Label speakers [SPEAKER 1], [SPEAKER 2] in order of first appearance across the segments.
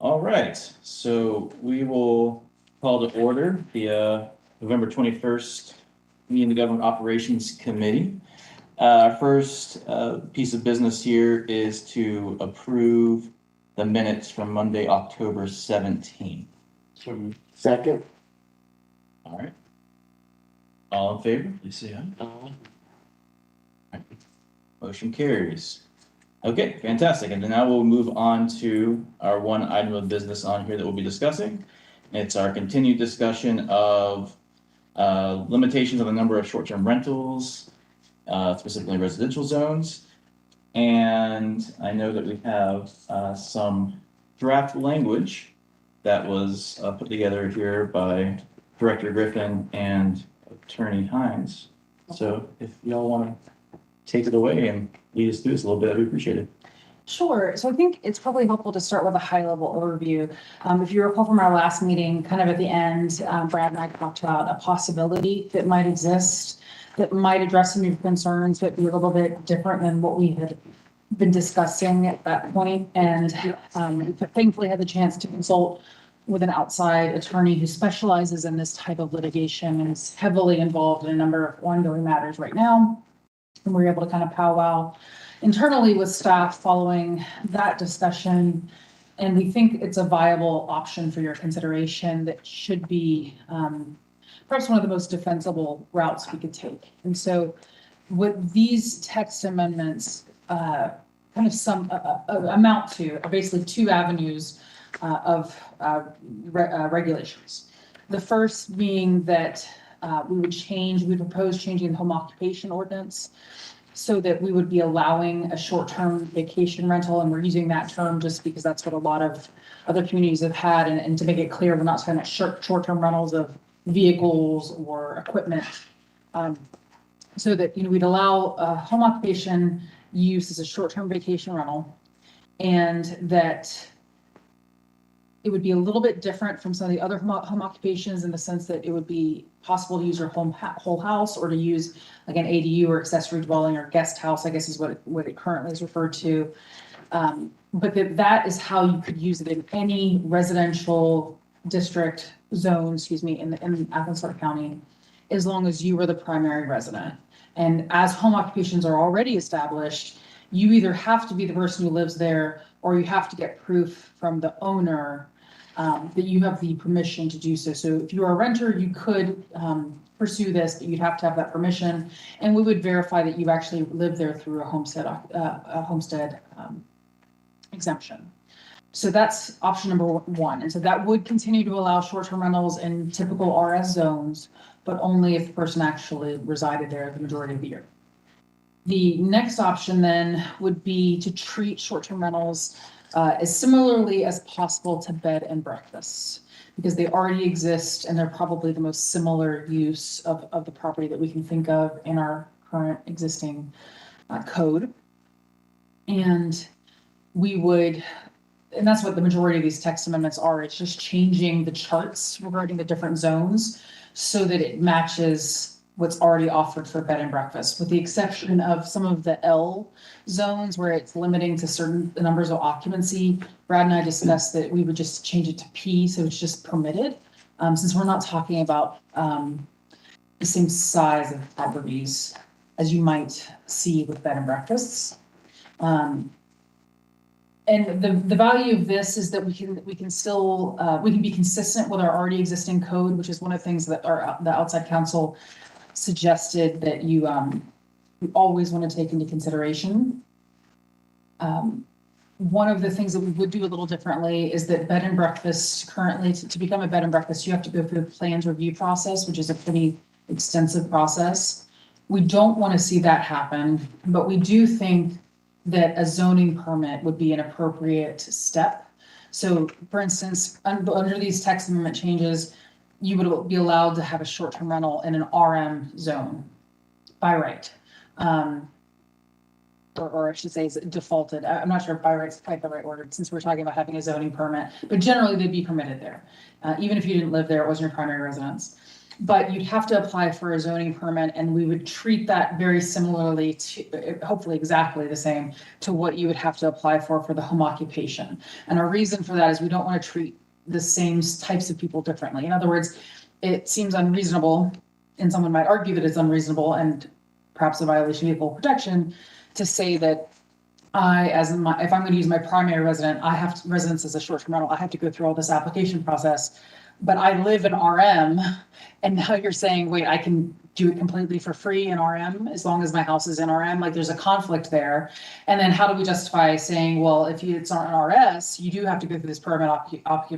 [SPEAKER 1] All right, so we will call to order the November 21st meeting of the Government Operations Committee. Our first piece of business here is to approve the minutes from Monday, October 17th.
[SPEAKER 2] Second.
[SPEAKER 1] All right. All in favor, please say aye.
[SPEAKER 2] Aye.
[SPEAKER 1] Motion carries. Okay, fantastic. And then now we'll move on to our one item of business on here that we'll be discussing. It's our continued discussion of limitations on the number of short-term rentals, specifically residential zones. And I know that we have some draft language that was put together here by Director Griffin and Attorney Hines. So if y'all want to take it away and lead us through this a little bit, that'd be appreciated.
[SPEAKER 3] Sure. So I think it's probably helpful to start with a high-level overview. If you recall from our last meeting, kind of at the end, Brad and I talked about a possibility that might exist that might address some of your concerns, but be a little bit different than what we had been discussing at that point. And thankfully had the chance to consult with an outside attorney who specializes in this type of litigation and is heavily involved in a number of ongoing matters right now. And we were able to kind of powwow internally with staff following that discussion. And we think it's a viable option for your consideration that should be perhaps one of the most defensible routes we could take. And so what these text amendments kind of amount to are basically two avenues of regulations. The first being that we propose changing the home occupation ordinance so that we would be allowing a short-term vacation rental, and we're using that term just because that's what a lot of other communities have had. And to make it clear, we're not talking about short-term rentals of vehicles or equipment. So that, we'd allow home occupation use as a short-term vacation rental, and that it would be a little bit different from some of the other home occupations in the sense that it would be possible to use your whole house, or to use like an ADU or accessory dwelling or guest house, I guess is what it currently is referred to. But that is how you could use it in any residential district zone, in Athens-Clarke County, as long as you were the primary resident. And as home occupations are already established, you either have to be the person who lives there, or you have to get proof from the owner that you have the permission to do so. So if you are a renter, you could pursue this, but you'd have to have that permission. And we would verify that you actually live there through a homestead exemption. So that's option number one. And so that would continue to allow short-term rentals in typical RS zones, but only if the person actually resided there the majority of the year. The next option then would be to treat short-term rentals as similarly as possible to bed and breakfasts, because they already exist and they're probably the most similar use of the property that we can think of in our current existing code. And that's what the majority of these text amendments are. It's just changing the charts regarding the different zones so that it matches what's already offered for bed and breakfast, with the exception of some of the L zones where it's limiting to certain numbers of occupancy. Brad and I discussed that we would just change it to P, so it's just permitted, since we're not talking about the same size of properties as you might see with bed and breakfasts. And the value of this is that we can be consistent with our already existing code, which is one of the things that the outside counsel suggested that you always want to take into consideration. One of the things that we would do a little differently is that bed and breakfast currently, to become a bed and breakfast, you have to go through the plans review process, which is a pretty extensive process. We don't want to see that happen, but we do think that a zoning permit would be an appropriate step. So for instance, under these text amendment changes, you would be allowed to have a short-term rental in an RM zone by right. Or I should say is defaulted. I'm not sure if by right is quite the right word, since we're talking about having a zoning permit, but generally they'd be permitted there. Even if you didn't live there, it wasn't your primary residence. But you'd have to apply for a zoning permit, and we would treat that very similarly to, hopefully exactly the same, to what you would have to apply for the home occupation. And our reason for that is we don't want to treat the same types of people differently. In other words, it seems unreasonable, and someone might argue that it's unreasonable and perhaps a violation of equal protection, to say that if I'm going to use my primary residence as a short-term rental, I have to go through all this application process. But I live in RM, and now you're saying, wait, I can do it completely for free in RM as long as my house is in RM? Like, there's a conflict there. And then how do we justify saying, well, if it's on RS, you do have to go through this permit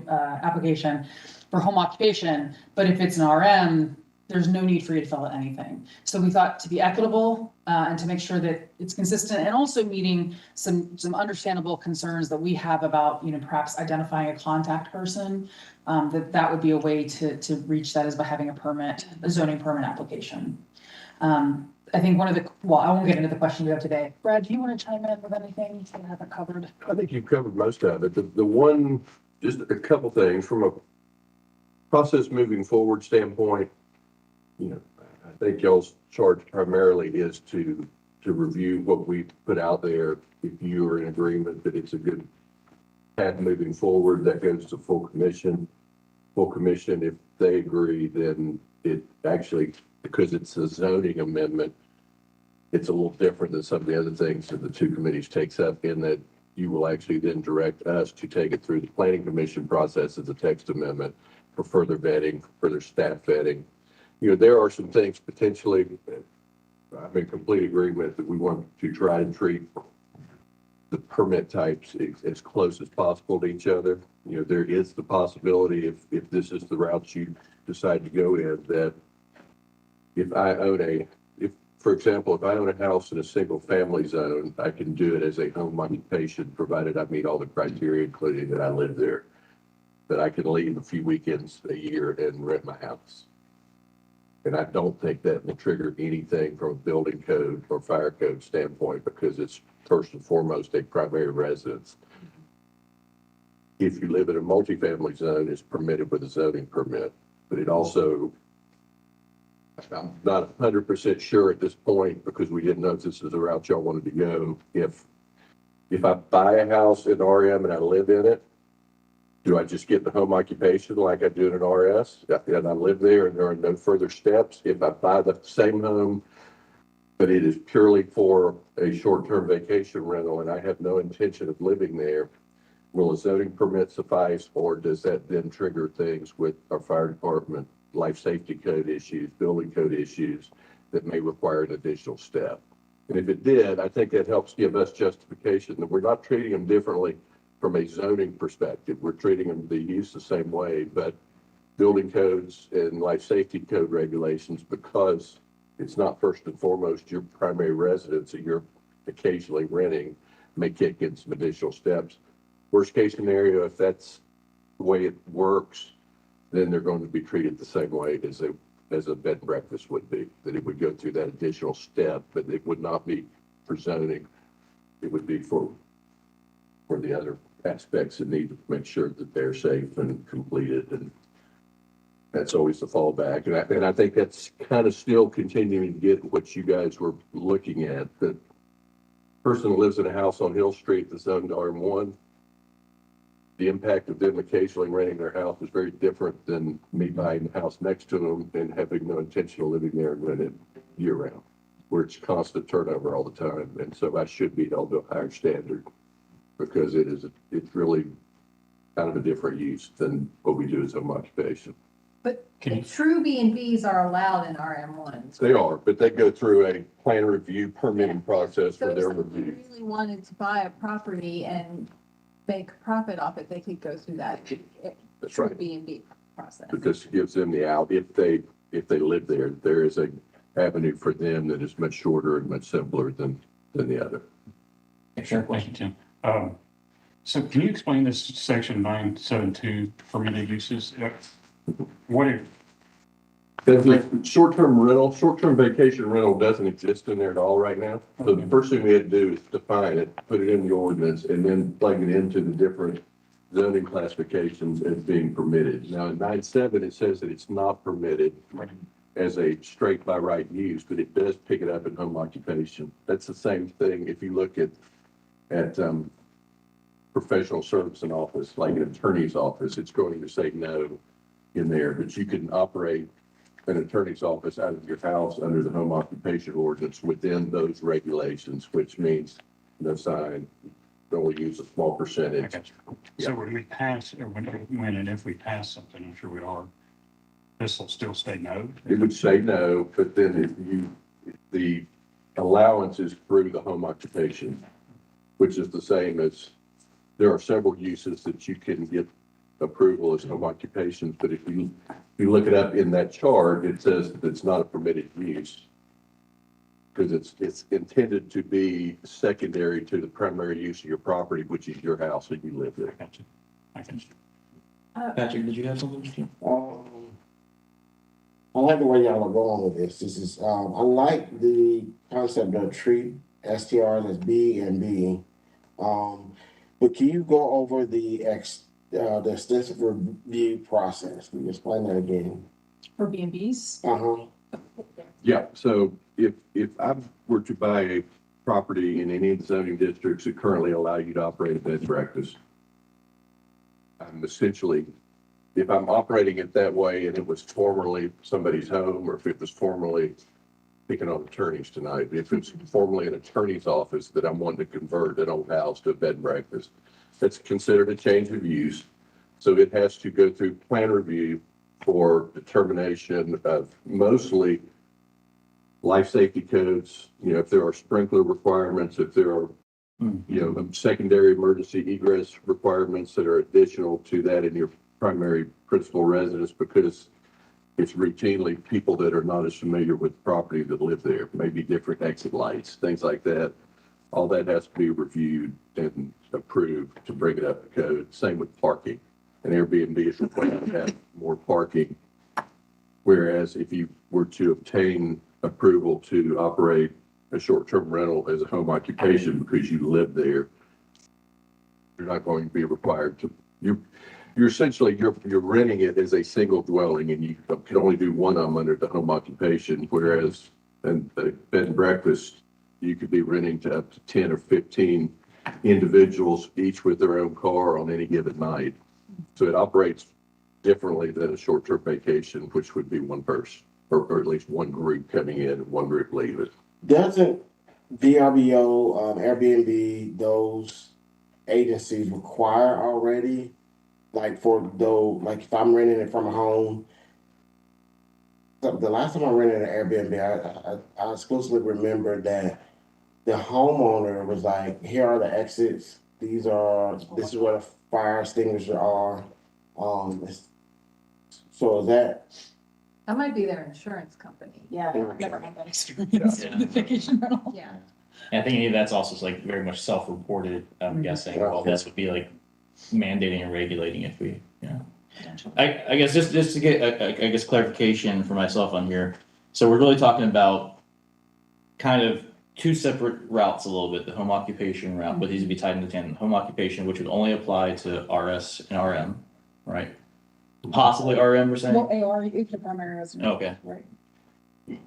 [SPEAKER 3] application for home occupation, but if it's an RM, there's no need for you to fill out anything. So we thought, to be equitable and to make sure that it's consistent, and also meeting some understandable concerns that we have about, perhaps identifying a contact person, that would be a way to reach that, is by having a zoning permit application. I think I won't get into the question we have today. Brad, do you want to chime in with anything that I haven't covered?
[SPEAKER 4] I think you've covered most of it. The one, just a couple things from a process moving forward standpoint. I think y'all's charge primarily is to review what we put out there. If you are in agreement that it's a good path moving forward, that goes to full commission. Full commission, if they agree, then it actually, because it's a zoning amendment, it's a little different than some of the other things that the two committees takes up, in that you will actually then direct us to take it through the planning commission process as a text amendment for further vetting, further staff vetting. There are some things potentially, I'm in complete agreement that we want to try and treat the permit types as close as possible to each other. There is the possibility, if this is the route you decide to go in, that for example, if I own a house in a single family zone, I can do it as a home occupation, provided I meet all the criteria, including that I live there. That I can leave a few weekends a year and rent my house. And I don't think that will trigger anything from a building code or fire code standpoint, because it's first and foremost a primary residence. If you live in a multifamily zone, it's permitted with a zoning permit, but it also, I'm not 100% sure at this point, because we didn't know if this is the route y'all wanted to go. If I buy a house in RM and I live in it, do I just get the home occupation like I do in an RS? And I live there and there are no further steps. If I buy the same home, but it is purely for a short-term vacation rental and I have no intention of living there, will a zoning permit suffice, or does that then trigger things with our fire department, life safety code issues, building code issues that may require an additional step? And if it did, I think that helps give us justification that we're not treating them differently from a zoning perspective. We're treating them the use the same way, but building codes and life safety code regulations, because it's not first and foremost your primary residence that you're occasionally renting, may kick in some additional steps. Worst case scenario, if that's the way it works, then they're going to be treated the same way as a bed and breakfast would be, that it would go through that additional step, but it would not be for zoning. It would be for the other aspects that need to make sure that they're safe and completed, and that's always the fallback. And I think that's kind of still continuing to get what you guys were looking at. The person who lives in a house on Hill Street that's zoned RM1, the impact of them occasionally renting their house is very different than me buying the house next to them and having no intention of living there and rent it year round, where it's constant turnover all the time. And so I should be held to a higher standard, because it's really kind of a different use than what we do as home occupation.
[SPEAKER 5] But true B&Bs are allowed in RM1s.
[SPEAKER 4] They are, but they go through a plan review permitting process for their
[SPEAKER 5] So if
[SPEAKER 4] review.
[SPEAKER 5] they really wanted to buy a property and make a profit off it, they could go through that
[SPEAKER 4] That's
[SPEAKER 5] true
[SPEAKER 4] right.
[SPEAKER 5] B&B process.
[SPEAKER 4] But this gives them the out, if they live there, there is a avenue for them that is much shorter and much simpler than the other.
[SPEAKER 1] Sure.
[SPEAKER 6] Thank you, Tim. So can you explain this section 972 permitted uses? What if,
[SPEAKER 4] The short-term vacation rental doesn't exist in there at all right now. So the first thing we had to do is define it, put it in the ordinance, and then plug it into the different zoning classifications as being permitted. Now, in 9.7, it says that it's not permitted as a straight by right use, but it does pick it up in home occupation. That's the same thing if you look at professional service and office, like an attorney's office, it's going to say no in there, but you can operate an attorney's office out of your house under the home occupation ordinance within those regulations, which means no sign, only use a small
[SPEAKER 6] I
[SPEAKER 4] percentage.
[SPEAKER 6] got you. So when we pass, or when and if we pass something, I'm sure we are, this will still stay no?
[SPEAKER 4] It would say no, but then the allowance is through the home occupation, which is the same as, there are several uses that you can get approval as home occupations, but if you look it up in that chart, it says that it's not a permitted use. Because it's intended to be secondary to the primary use of your property, which is your house and you live
[SPEAKER 6] I
[SPEAKER 4] there.
[SPEAKER 6] got you. I got you.
[SPEAKER 1] Patrick, did you have something?
[SPEAKER 2] I like the way y'all are going with this. This is, I like the concept of treat STRs as B and B. But can you go over the extensive review process? Can you explain that again?
[SPEAKER 3] For B and Bs.
[SPEAKER 2] Uh-huh.
[SPEAKER 4] Yeah, so if I were to buy a property in any of the zoning districts that currently allow you to operate a bed and breakfast, I'm essentially, if I'm operating it that way and it was formerly somebody's home, or if it was formerly, picking on attorneys tonight, if it's formerly an attorney's office that I'm wanting to convert an old house to a bed and breakfast, that's considered a change of use. So it has to go through plan review for determination of mostly life safety codes, if there are sprinkler requirements, if there are, secondary emergency egress requirements that are additional to that in your primary principal residence, because it's routinely people that are not as familiar with the property that live there, maybe different exit lights, things like that. All that has to be reviewed and approved to bring it up to code. Same with parking. An Airbnb is required to have more parking. Whereas if you were to obtain approval to operate a short-term rental as a home occupation because you live there, you're not going to be required to, you're essentially, you're renting it as a single dwelling, and you can only do one of them under the home occupation, whereas in the bed and breakfast, you could be renting to up to 10 or 15 individuals, each with their own car on any given night. So it operates differently than a short-term vacation, which would be one person, or at least one group coming in and one group leaving.
[SPEAKER 2] Doesn't VRBO, Airbnb, those agencies require already, like if I'm renting it from a home? The last time I rented an Airbnb, I exclusively remember that the homeowner was like, here are the exits. This is where the fire extinguisher are. So is that,
[SPEAKER 5] That might be their insurance company.
[SPEAKER 3] Yeah, I've never had that experience with the vacation rental.
[SPEAKER 5] Yeah.
[SPEAKER 1] And I think any of that's also like very much self-reported, I'm guessing. All this would be like mandating and regulating if we, I guess just to get, I guess clarification for myself on here. So we're really talking about kind of two separate routes a little bit, the home occupation route, but these would be tied into tandem. Home occupation, which would only apply to RS and RM, right? Possibly RM, we're saying?
[SPEAKER 3] Well, AR, if the primary residence.
[SPEAKER 1] Okay.
[SPEAKER 3] Right.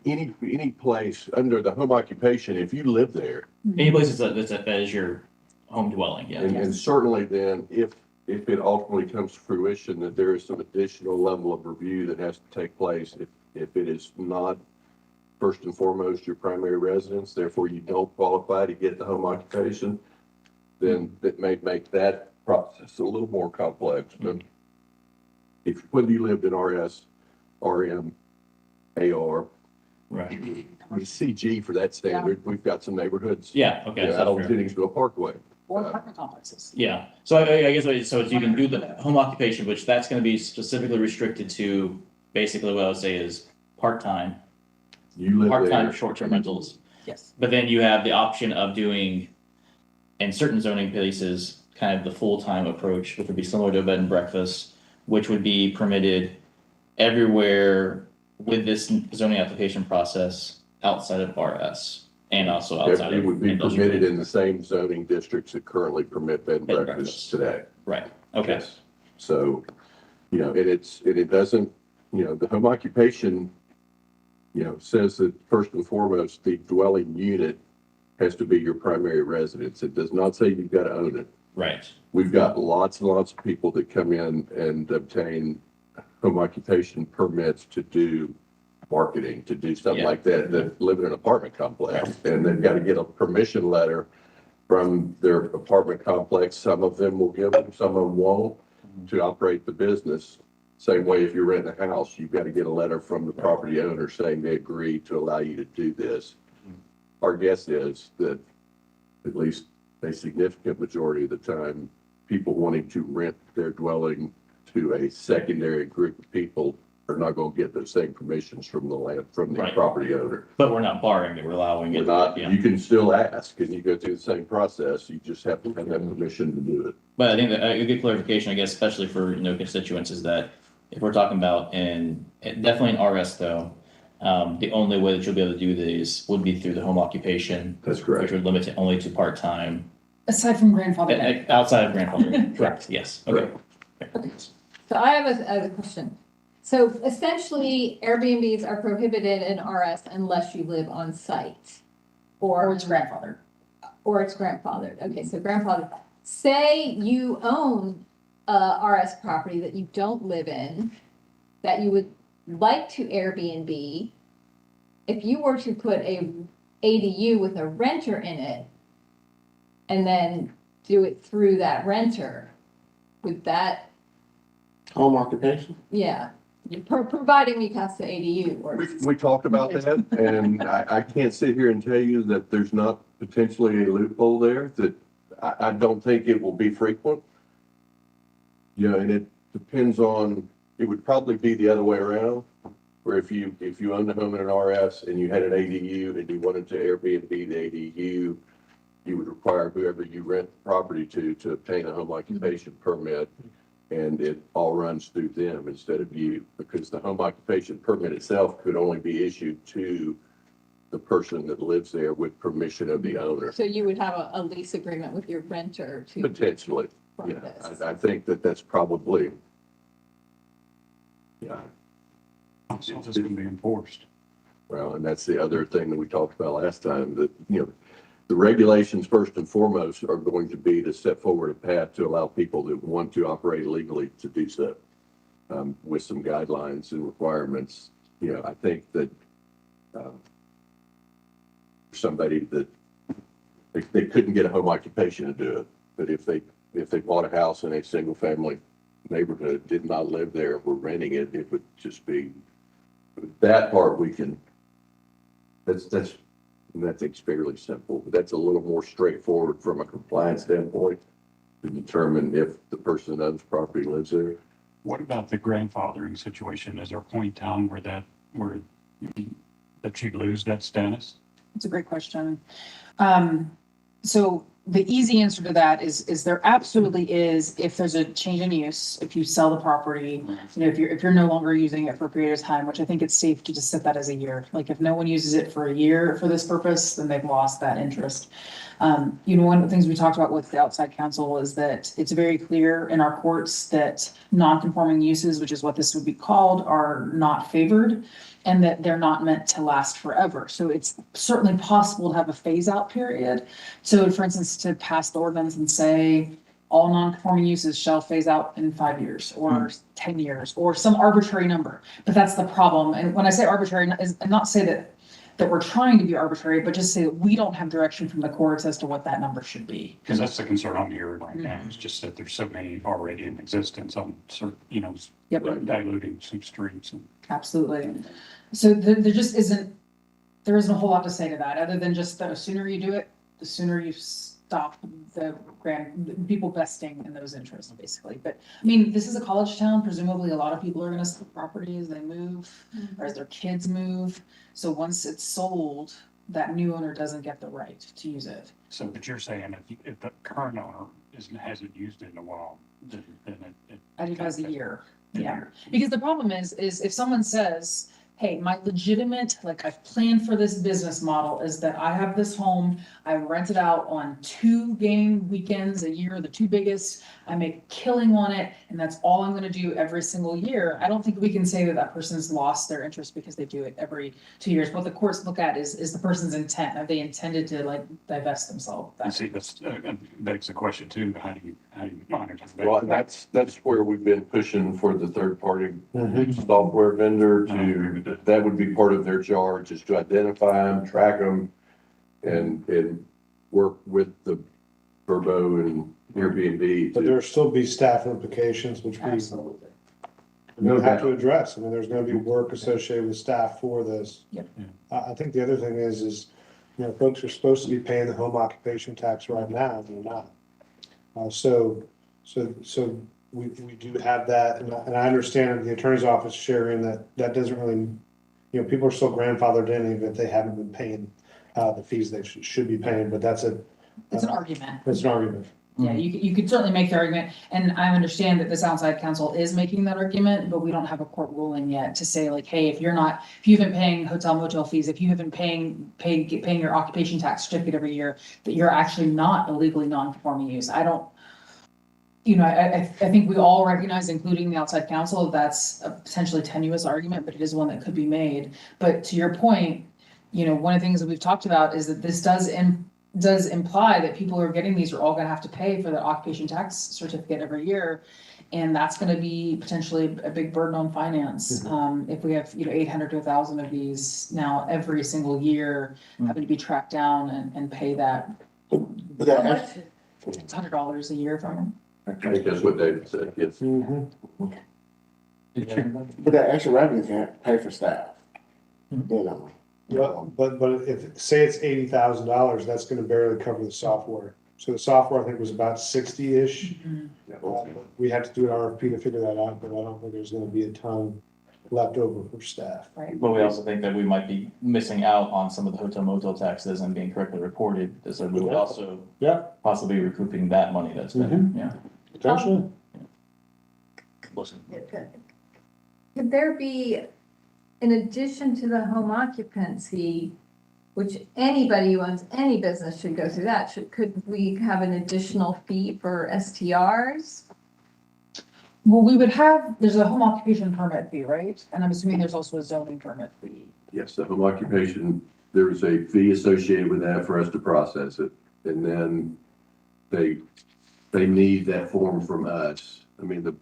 [SPEAKER 4] Any place under the home occupation, if you live there,
[SPEAKER 1] Any places that is your home dwelling, yeah.
[SPEAKER 4] and certainly then if it ultimately comes to fruition that there is some additional level of review that has to take place, if it is not first and foremost your primary residence, therefore you don't qualify to get the home occupation, then that may make that process a little more complex. But when you lived in RS, RM, AR,
[SPEAKER 1] Right.
[SPEAKER 4] CG for that standard, we've got some neighborhoods.
[SPEAKER 1] Yeah, okay.
[SPEAKER 4] Out on Jenningsville Parkway.
[SPEAKER 3] Or apartment complexes.
[SPEAKER 1] Yeah, so I guess, so you can do the home occupation, which that's gonna be specifically restricted to, basically what I would say is part-time,
[SPEAKER 4] You live
[SPEAKER 1] part-time
[SPEAKER 4] there.
[SPEAKER 1] short-term rentals.
[SPEAKER 3] Yes.
[SPEAKER 1] But then you have the option of doing, in certain zoning places, kind of the full-time approach, which would be similar to a bed and breakfast, which would be permitted everywhere with this zoning application process outside of RS and also outside of.
[SPEAKER 4] It would be
[SPEAKER 1] industrial.
[SPEAKER 4] permitted in the same zoning districts that currently permit bed and
[SPEAKER 1] Bed and
[SPEAKER 4] breakfasts
[SPEAKER 1] breakfast.
[SPEAKER 4] today.
[SPEAKER 1] Right, Okay,
[SPEAKER 4] Yes. So, you know, it doesn't, you know, the home occupation, you know, says that first and foremost, the dwelling unit has to be your primary residence. It does not say you've got to own it.
[SPEAKER 1] right.
[SPEAKER 4] We've got lots and lots of people that come in and obtain home occupation permits to do marketing, to do something
[SPEAKER 1] Yeah.
[SPEAKER 4] like that, that live in an apartment complex. And they've got to get a permission letter from their apartment complex. Some of them will give them, some of them won't, to operate the business. Same way if you're renting a house, you've got to get a letter from the property owner saying they agree to allow you to do this. Our guess is that at least a significant majority of the time, people wanting to rent their dwelling to a secondary group of people are not going to get those same permissions from the
[SPEAKER 1] Right.
[SPEAKER 4] property owner.
[SPEAKER 1] But we're not barring it, we're allowing
[SPEAKER 4] We're
[SPEAKER 1] it.
[SPEAKER 4] not,
[SPEAKER 1] Yeah.
[SPEAKER 4] you can still ask and you go through the same process. You just have to have that permission to do it.
[SPEAKER 1] But I think that a good clarification, I guess, especially for, constituents, is that if we're talking about definitely in RS though, the only way that you'll be able to do these would be through the home occupation,
[SPEAKER 4] That's
[SPEAKER 1] which
[SPEAKER 4] correct.
[SPEAKER 1] would limit it only to part-time,
[SPEAKER 3] Aside from grandfather.
[SPEAKER 1] outside of grandfather. Correct, yes, okay.
[SPEAKER 5] So I have a question. So essentially Airbnbs are prohibited in RS unless you live on site.
[SPEAKER 3] Or it's grandfather.
[SPEAKER 5] Or it's grandfathered. Okay, so grandfather. Say you own a RS property that you don't live in, that you would like to Airbnb. If you were to put a ADU with a renter in it, and then do it through that renter, would that,
[SPEAKER 2] Home occupation?
[SPEAKER 5] yeah, providing we pass the ADU or.
[SPEAKER 4] We talked about that and I can't sit here and tell you that there's not potentially a loophole there, that I don't think it will be frequent. You know, and it depends on, it would probably be the other way around, where if you owned a home in an RS and you had an ADU and you wanted to Airbnb the ADU, you would require whoever you rent the property to obtain a home occupation permit. And it all runs through them instead of you, because the home occupation permit itself could only be issued to the person that lives there with permission of the owner.
[SPEAKER 5] So you would have a lease agreement with your renter to.
[SPEAKER 4] Potentially,
[SPEAKER 5] run
[SPEAKER 4] yeah.
[SPEAKER 5] this.
[SPEAKER 4] I think that that's probably, yeah.
[SPEAKER 6] So this can be enforced.
[SPEAKER 4] Well, and that's the other thing that we talked about last time, that, you know, the regulations first and foremost are going to be to set forward a path to allow people that want to operate legally to do so, with some guidelines and requirements. You know, I think that somebody that they couldn't get a home occupation to do it, but if they bought a house in a single family neighborhood, did not live there, were renting it, it would just be, that part we can, I think it's fairly simple, but that's a little more straightforward from a compliance standpoint to determine if the person that owns property lives there.
[SPEAKER 6] What about the grandfathering situation? Is there a point in time where that you lose that status?
[SPEAKER 3] It's a great question. So the easy answer to that is there absolutely is, if there's a change in use, if you sell the property, if you're no longer using it for a period of time, which I think it's safe to just set that as a year. Like if no one uses it for a year for this purpose, then they've lost that interest. One of the things we talked about with the outside counsel is that it's very clear in our courts that non-conforming uses, which is what this would be called, are not favored, and that they're not meant to last forever. So it's certainly possible to have a phase out period. So for instance, to pass the ordinance and say all non-conforming uses shall phase out in 5 years or 10 years or some arbitrary number. But that's the problem. And when I say arbitrary, I'm not say that we're trying to be arbitrary, but just say that we don't have direction from the courts as to what that number should be.
[SPEAKER 6] Because that's the concern I'm hearing right now. It's just that there's so many already in existence on certain,
[SPEAKER 3] Yep.
[SPEAKER 6] diluting some streams.
[SPEAKER 3] Absolutely. So there just isn't a whole lot to say to that, other than just the sooner you do it, the sooner you stop the people vesting in those interests, basically. But I mean, this is a college town. Presumably a lot of people are going to sell property as they move or as their kids move. So once it's sold, that new owner doesn't get the right to use it.
[SPEAKER 6] So, but you're saying if the current owner hasn't used it in a while, then it.
[SPEAKER 3] I think it has a year. Yeah, because the problem is if someone says hey, my legitimate, like I've planned for this business model is that I have this home, I rent it out on 2 gaming weekends a year, the 2 biggest. I make a killing on it, and that's all I'm gonna do every single year. I don't think we can say that that person's lost their interest because they do it every 2 years. What the courts look at is the person's intent. Have they intended to like divest themselves?
[SPEAKER 6] And see, that's, begs the question too, how do you monitor that?
[SPEAKER 4] Well, that's where we've been pushing for the third-party software vendor to, that would be part of their charge, is to identify them, track them, and work with the Verbo and Airbnb
[SPEAKER 7] But
[SPEAKER 4] to.
[SPEAKER 7] there'll still be staff implications, which we
[SPEAKER 3] Absolutely.
[SPEAKER 7] will have to address. I mean, there's gonna be work associated with staff for this.
[SPEAKER 3] Yep.
[SPEAKER 7] I think the other thing is, folks are supposed to be paying the home occupation tax right now, and they're not. So we do have that, and I understand the attorney's office sharing that doesn't really, people are still grandfathered in even if they haven't been paying the fees they should be paying, but
[SPEAKER 3] It's an argument.
[SPEAKER 7] that's an argument.
[SPEAKER 3] Yeah, you could certainly make the argument, and I understand that this outside counsel is making that argument, but we don't have a court ruling yet to say like, hey, if you haven't been paying hotel motel fees, if you haven't paying your occupation tax certificate every year, that you're actually not illegally non-conforming use. I don't, I think we all recognize, including the outside counsel, that's a potentially tenuous argument, but it is one that could be made. But to your point, one of the things that we've talked about is that this does imply that people who are getting these are all gonna have to pay for their occupation tax certificate every year. And that's gonna be potentially a big burden on finance. If we have, 800 to 1,000 of these now every single year having to be tracked down and pay that.
[SPEAKER 2] But that,
[SPEAKER 3] It's $100 a year from them.
[SPEAKER 4] I think that's what David said, yes.
[SPEAKER 2] but that extra revenue can't pay for staff.
[SPEAKER 7] Well, but if, say it's $80,000, that's gonna barely cover the software. So the software, I think, was about 60-ish. We have to do an RFP to figure that out, but I don't think there's gonna be a ton left over for staff.
[SPEAKER 3] Right.
[SPEAKER 1] But we also think that we might be missing out on some of the hotel motel taxes and being correctly reported, so we would also
[SPEAKER 7] Yeah,
[SPEAKER 1] possibly be recouping that money that's been, yeah.
[SPEAKER 7] potentially.
[SPEAKER 1] Listen.
[SPEAKER 5] Could there be, in addition to the home occupancy, which anybody who owns any business should go through that, could we have an additional fee for STRs?
[SPEAKER 3] Well, there's a home occupation permit fee, right? And I'm assuming there's also a zoning permit fee.
[SPEAKER 4] Yes, the home occupation, there is a fee associated with that for us to process it. And then they need that form from us. I mean, the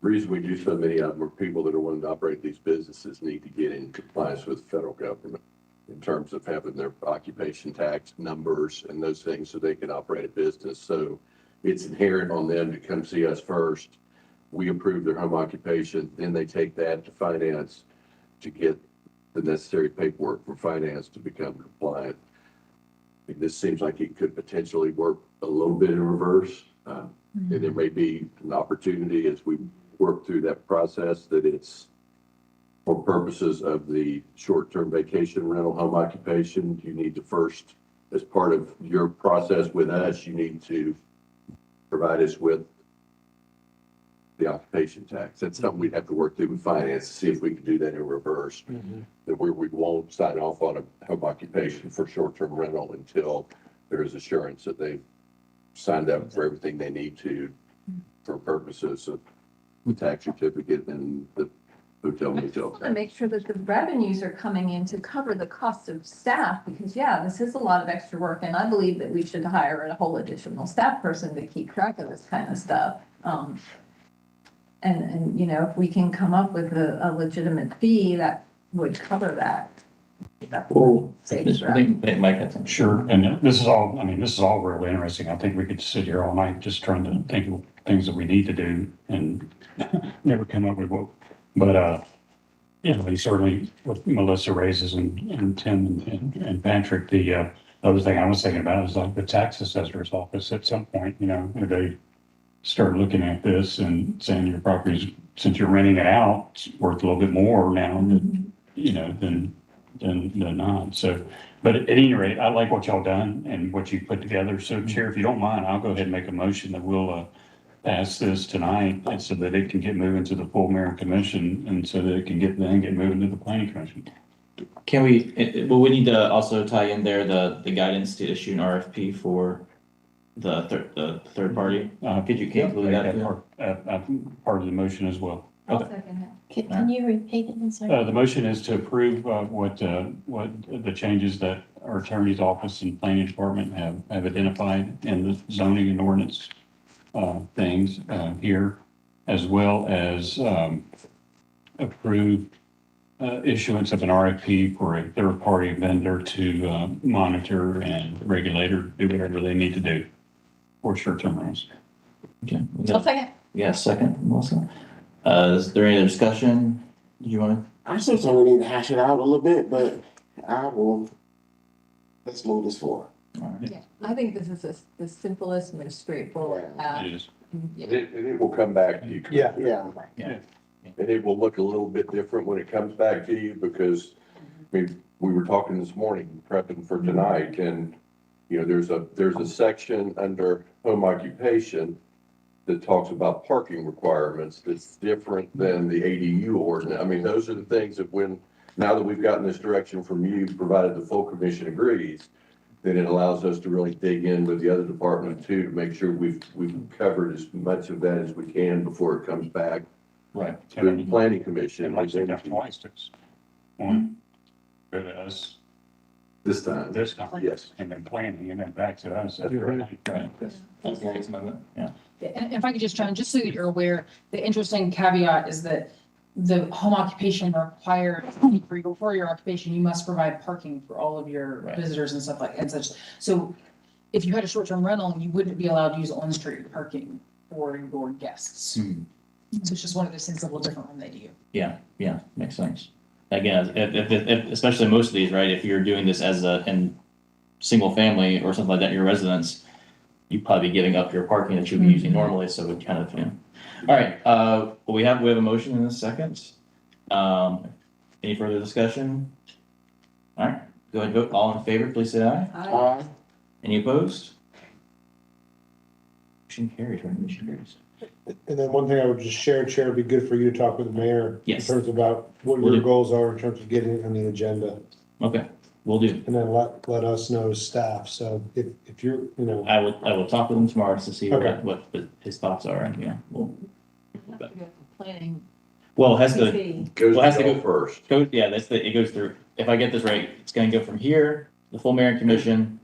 [SPEAKER 4] reason we do so many of them are people that are wanting to operate these businesses need to get in compliance with the federal government in terms of having their occupation tax numbers and those things so they can operate a business. So it's inherent on them to come see us first. We approve their home occupation, then they take that to finance to get the necessary paperwork for finance to become compliant. I mean, this seems like it could potentially work a little bit in reverse. And there may be an opportunity as we work through that process that it's for purposes of the short-term vacation rental home occupation. You need to first, as part of your process with us, you need to provide us with the occupation tax. That's something we'd have to work through with finance to see if we can do that in reverse. That we won't sign off on a home occupation for short-term rental until there is assurance that they've signed up for everything they need to for purposes of the tax certificate and the hotel motel
[SPEAKER 5] To
[SPEAKER 4] tax.
[SPEAKER 5] make sure that the revenues are coming in to cover the cost of staff, because this is a lot of extra work, and I believe that we should hire a whole additional staff person to keep track of this kind of stuff. And if we can come up with a legitimate fee that would cover that. That would save us
[SPEAKER 1] I think Mike had some.
[SPEAKER 6] Sure, and this is all really interesting. I think we could sit here all night just trying to think of things that we need to do and never come up with what, but, certainly what Melissa raises and Tim and Patrick, the other thing I was thinking about is like the tax assessor's office at some point, if they start looking at this and saying your property's, since you're renting it out, it's worth a little bit more now, than not. So, but at any rate, I like what y'all done and what you put together. So Chair, if you don't mind, I'll go ahead and make a motion that we'll pass this tonight and so that it can get moving to the full mayor and commission and so that it can get moving to the planning commission.
[SPEAKER 1] Can we, well, we need to also tie in there the guidance to issue an RFP for the third party. Could you include that? Phil?
[SPEAKER 6] Part of the motion as well.
[SPEAKER 5] I'll
[SPEAKER 1] Okay.
[SPEAKER 5] second that.
[SPEAKER 8] Can you repeat it? I'm sorry.
[SPEAKER 6] The motion is to approve what the changes that our attorney's office and planning department have identified in the zoning and ordinance things here, as well as approve issuance of an RFP for a third-party vendor to monitor and regulate or do whatever they need to do for short-term rentals.
[SPEAKER 1] Okay.
[SPEAKER 5] I'll second.
[SPEAKER 1] Yeah, second, Melissa. Is there any other discussion? Do you want
[SPEAKER 2] I still think we need to hash it out a little bit, but let's move this forward.
[SPEAKER 1] to? All right.
[SPEAKER 5] Yeah, I think this is the simplest, most straightforward path.
[SPEAKER 6] It is.
[SPEAKER 5] Yeah.
[SPEAKER 4] And it will come back to you.
[SPEAKER 7] Yeah.
[SPEAKER 2] Yeah.
[SPEAKER 4] And it will look a little bit different when it comes back to you because, I mean, we were talking this morning, prepping for tonight, and, you know, there's a section under home occupation that talks about parking requirements that's different than the ADU ordinance. I mean, those are the things that now that we've gotten this direction from you, provided the full commission agrees, then it allows us to really dig in with the other department too, to make sure we've covered as much of that as we can before it comes back
[SPEAKER 1] Right.
[SPEAKER 4] to the planning commission.
[SPEAKER 6] And like I said, twice, it's one, go to us
[SPEAKER 4] This time,
[SPEAKER 6] this time.
[SPEAKER 4] yes.
[SPEAKER 6] And then planning and then back to us. That's
[SPEAKER 7] You're
[SPEAKER 6] right.
[SPEAKER 1] Right. That's the next amendment. Yeah.
[SPEAKER 3] And if I could just chime in, just so that you're aware, the interesting caveat is that the home occupation required for your occupation, you must provide parking for all of your
[SPEAKER 1] Right.
[SPEAKER 3] visitors and stuff and such. So if you had a short-term rental, you wouldn't be allowed to use on-street parking for your guests.
[SPEAKER 1] Hmm.
[SPEAKER 3] So it's just one of those things a little different when they do.
[SPEAKER 1] Yeah, makes sense. Again, if especially most of these, right, if you're doing this as in single family or something like that in your residence, you'd probably be giving up your parking that you'd be using normally, so it kind of, All right, well, we have a motion in a second. Any further discussion? All right, go ahead and vote. All in favor, please say aye.
[SPEAKER 5] I-
[SPEAKER 1] Any opposed? Motion carries, right? Motion carries.
[SPEAKER 7] And then one thing I would just share, Chair, it'd be good for you to talk with the mayor.
[SPEAKER 1] Yes.
[SPEAKER 7] In terms about what
[SPEAKER 1] Will
[SPEAKER 7] your
[SPEAKER 1] do.
[SPEAKER 7] goals are in terms of getting it on the agenda.
[SPEAKER 1] Okay, will do.
[SPEAKER 7] And then let us know as staff. So if you're,
[SPEAKER 1] I will talk with him tomorrow to see
[SPEAKER 7] Okay.
[SPEAKER 1] what his thoughts are, and
[SPEAKER 5] Planning.
[SPEAKER 1] well, it has to
[SPEAKER 5] PC.
[SPEAKER 4] Goes
[SPEAKER 1] Well, it has to
[SPEAKER 4] to
[SPEAKER 1] go
[SPEAKER 4] go first.
[SPEAKER 1] go, it goes through, if I get this right, it's gonna go from here, the full mayor and commission,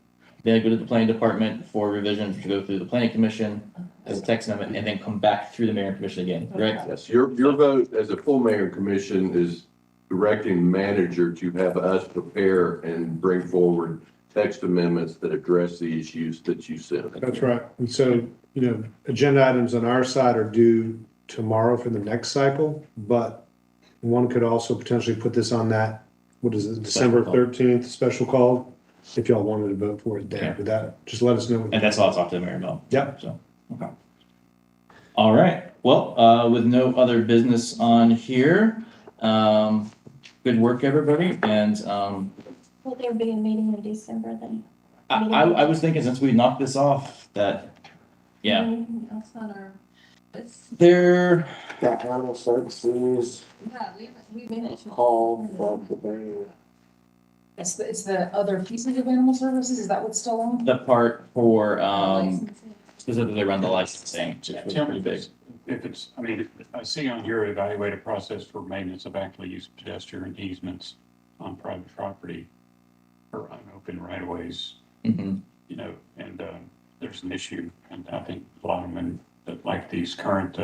[SPEAKER 1] then go to the planning department for revisions to go through the planning commission as a text amendment, and then come back through the mayor and commission again, correct?
[SPEAKER 4] Yes, your vote as a full mayor commission is directing the manager to have us prepare and bring forward text amendments that address the issues that you sent.
[SPEAKER 7] that's right. And so, agenda items on our side are due tomorrow for the next cycle, but one could also potentially put this on that, what is it, December
[SPEAKER 1] Special call.
[SPEAKER 7] 13th special call, if y'all wanted to vote for it
[SPEAKER 1] Okay.
[SPEAKER 7] then. But that, just let us know.
[SPEAKER 1] And that's all I'll talk to the mayor about.
[SPEAKER 7] Yep.
[SPEAKER 1] So, okay. All right, well, with no other business on here, good work, everybody, and,
[SPEAKER 8] Will there be a meeting in December then?
[SPEAKER 1] I was thinking since we knocked this off, that, yeah,
[SPEAKER 5] That's not our, it's,
[SPEAKER 1] there,
[SPEAKER 2] Got animal services,
[SPEAKER 5] yeah, we managed.
[SPEAKER 2] call from the mayor.
[SPEAKER 3] It's the other pieces of animal services, is that what's still on?
[SPEAKER 1] the part for,
[SPEAKER 5] Licensing.
[SPEAKER 1] specifically around the licensing, which was
[SPEAKER 6] Tell
[SPEAKER 1] pretty
[SPEAKER 6] me
[SPEAKER 1] big.
[SPEAKER 6] if it's, I mean, I see on your evaluated process for maintenance of actually used pedestrian easements on private property or on open right of ways,
[SPEAKER 1] Mhm.
[SPEAKER 6] and there's an issue, and I think a lot of them, like these current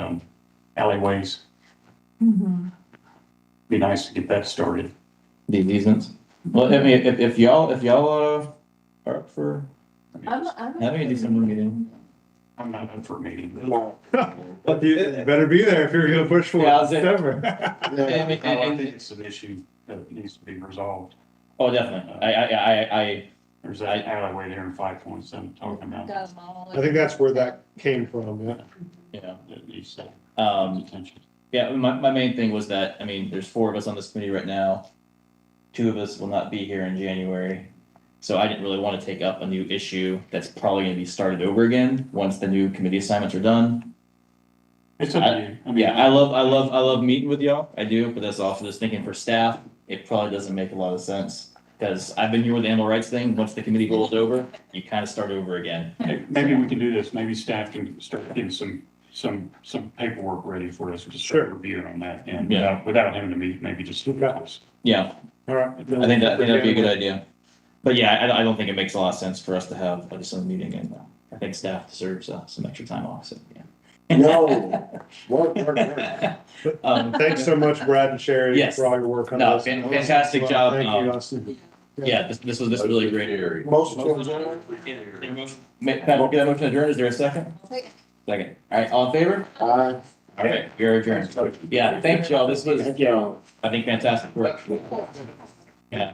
[SPEAKER 6] alleyways,
[SPEAKER 5] Mhm.
[SPEAKER 6] be nice to get that started.
[SPEAKER 1] These easements. Well, I mean, if y'all, are up for
[SPEAKER 5] I'm
[SPEAKER 1] having a December meeting.
[SPEAKER 6] I'm not up for a meeting.
[SPEAKER 2] No.
[SPEAKER 7] But you better be there if you're gonna push for it
[SPEAKER 1] Yeah, I
[SPEAKER 7] in
[SPEAKER 1] was saying-
[SPEAKER 7] December.
[SPEAKER 1] I mean,
[SPEAKER 6] I think it's an issue that needs to be resolved.
[SPEAKER 1] Oh, definitely. I
[SPEAKER 6] There's that alleyway there in 5 Points I'm talking about.
[SPEAKER 5] got them all.
[SPEAKER 7] I think that's where that came from, yeah.
[SPEAKER 6] That needs to attention.
[SPEAKER 1] Yeah, my main thing was that, I mean, there's 4 of us on this committee right now. 2 of us will not be here in January. So I didn't really want to take up a new issue that's probably gonna be started over again once the new committee assignments are done.
[SPEAKER 6] It's up to you. I mean,
[SPEAKER 1] Yeah, I love meeting with y'all. I do, but that's also just thinking for staff, it probably doesn't make a lot of sense. Because I've been here with the animal rights thing. Once the committee goes over, you kind of start over again.
[SPEAKER 6] Maybe we can do this, maybe staff can start getting some paperwork ready for us to
[SPEAKER 7] Sure.
[SPEAKER 6] start reviewing on that, and
[SPEAKER 1] Yeah.
[SPEAKER 6] without having to meet, maybe just.
[SPEAKER 1] Yeah,
[SPEAKER 7] All right.
[SPEAKER 1] I think that'd be a good idea. But yeah, I don't think it makes a lot of sense for us to have a December meeting, and I think staff deserves some extra time off, so, yeah.
[SPEAKER 2] No, work.
[SPEAKER 7] Thanks so much, Brad and Sherry,
[SPEAKER 1] Yes.
[SPEAKER 7] for all your work on
[SPEAKER 1] No,
[SPEAKER 7] this.
[SPEAKER 1] fantastic job.
[SPEAKER 7] Thank you, Austin.
[SPEAKER 1] Yeah, this was really great.
[SPEAKER 4] Gary.
[SPEAKER 2] Motion to adjourn?
[SPEAKER 1] Can I get a motion to adjourn? Is there a second?
[SPEAKER 5] Second.
[SPEAKER 1] Second. All right, all in favor?
[SPEAKER 2] Aye.
[SPEAKER 1] All right, you're adjourned. Yeah, thanks, y'all. This was,
[SPEAKER 2] Thank y'all.
[SPEAKER 1] I think, fantastic work. Yeah.